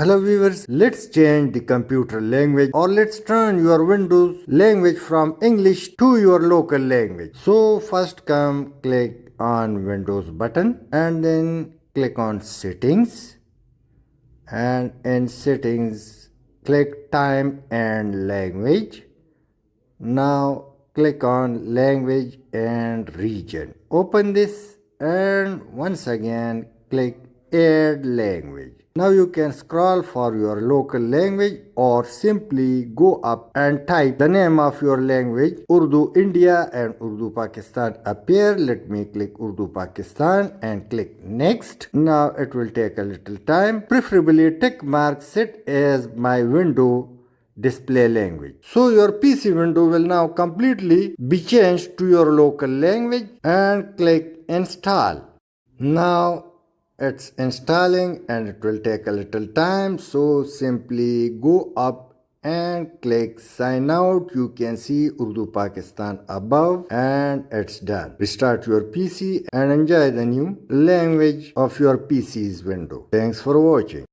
Hello viewers, let's change the computer language or let's turn your Windows language from English to your local language. So first come click on Windows button and then click on settings, and in settings click time and language. Now click on language and region. Open this and once again click add language. Now you can scroll for your local language or simply go up and type the name of your language. Urdu India and Urdu Pakistan appear. Let me click Urdu Pakistan and click next. Now it will take a little time. Preferably tick mark set as my window display language. So your PC window will now completely be changed to your local language and click install. Now it's installing and it will take a little time, so simply go up and click sign out. You can see Urdu Pakistan above and it's done. Restart your PC and enjoy the new language of your PC's window. Thanks for watching.